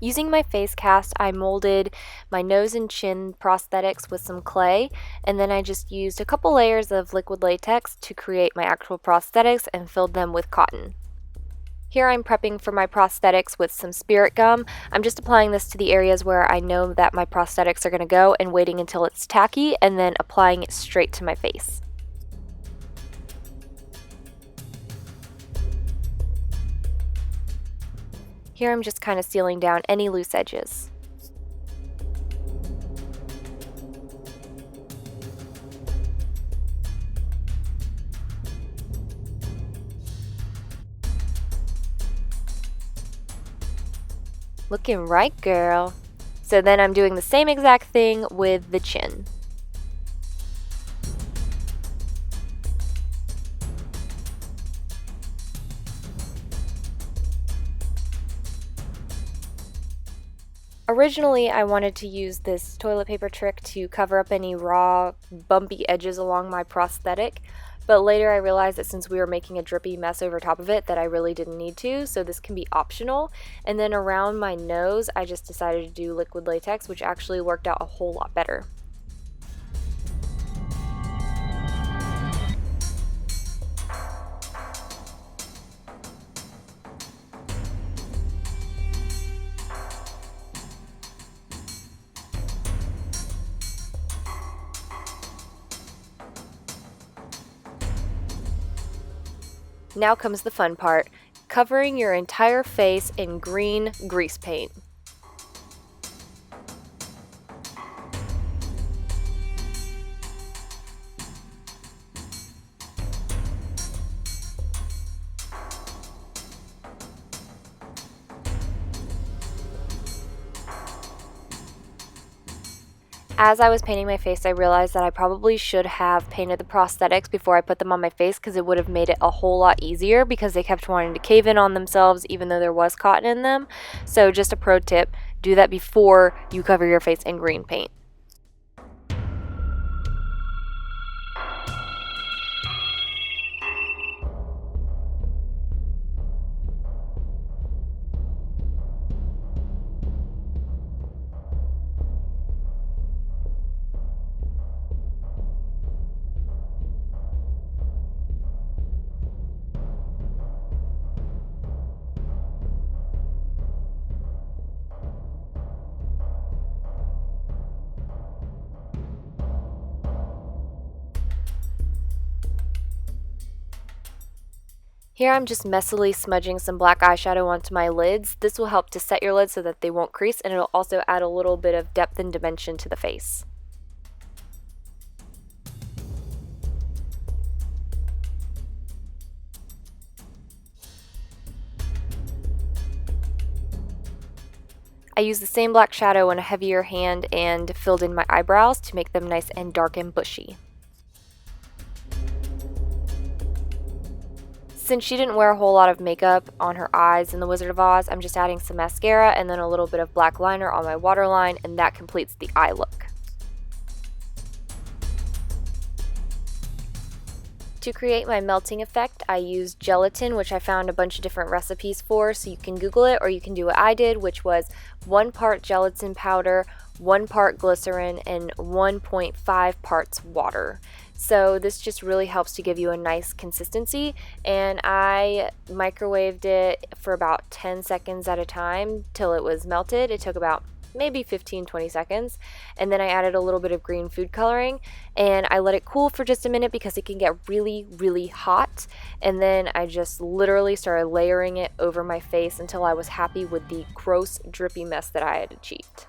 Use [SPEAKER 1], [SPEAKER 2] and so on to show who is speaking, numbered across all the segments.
[SPEAKER 1] Using my face cast, I molded my nose and chin prosthetics with some clay, and then I just used a couple layers of liquid latex to create my actual prosthetics and filled them with cotton. Here I'm prepping for my prosthetics with some spirit gum. I'm just applying this to the areas where I know that my prosthetics are going to go and waiting until it's tacky and then applying it straight to my face. Here I'm just kind of sealing down any loose edges. Looking right, girl. So then I'm doing the same exact thing with the chin. Originally, I wanted to use this toilet paper trick to cover up any raw, bumpy edges along my prosthetic, but later I realized that since we were making a drippy mess over top of it that I really didn't need to, so this can be optional. And then around my nose, I just decided to do liquid latex, which actually worked out a whole lot better. Now comes the fun part, covering your entire face in green grease paint. As I was painting my face, I realized that I probably should have painted the prosthetics before I put them on my face because it would have made it a whole lot easier because they kept wanting to cave in on themselves even though there was cotton in them. So just a pro tip, do that before you cover your face in green paint. Here I'm just messily smudging some black eyeshadow onto my lids. This will help to set your lids so that they won't crease, and it'll also add a little bit of depth and dimension to the face. I used the same black shadow in a heavier hand and filled in my eyebrows to make them nice and dark and bushy. Since she didn't wear a whole lot of makeup on her eyes in The Wizard of Oz, I'm just adding some mascara and then a little bit of black liner on my waterline, and that completes the eye look. To create my melting effect, I used gelatin, which I found a bunch of different recipes for, so you can Google it or you can do what I did, which was 1 part gelatin powder, 1 part glycerin, and 1.5 parts water. So this just really helps to give you a nice consistency, and I microwaved it for about 10 seconds at a time till it was melted. It took about maybe 15-20 seconds, and then I added a little bit of green food coloring and I let it cool for just a minute because it can get really hot, and then I just literally started layering it over my face until I was happy with the gross drippy mess that I had achieved.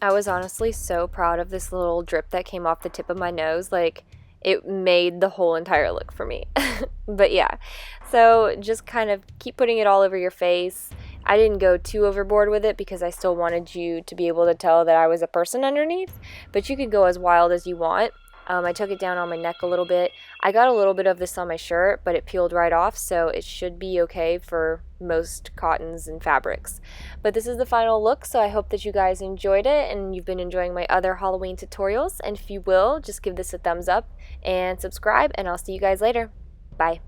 [SPEAKER 1] I was honestly so proud of this little drip that came off the tip of my nose. Like, it made the whole entire look for me. But yeah, so just kind of keep putting it all over your face. I didn't go too overboard with it because I still wanted you to be able to tell that I was a person underneath, but you could go as wild as you want. I took it down on my neck a little bit. I got a little bit of this on my shirt, but it peeled right off, so it should be okay for most cottons and fabrics. But this is the final look, so I hope that you guys enjoyed it and you've been enjoying my other Halloween tutorials. And if you will, just give this a thumbs up and subscribe, and I'll see you guys later. Bye.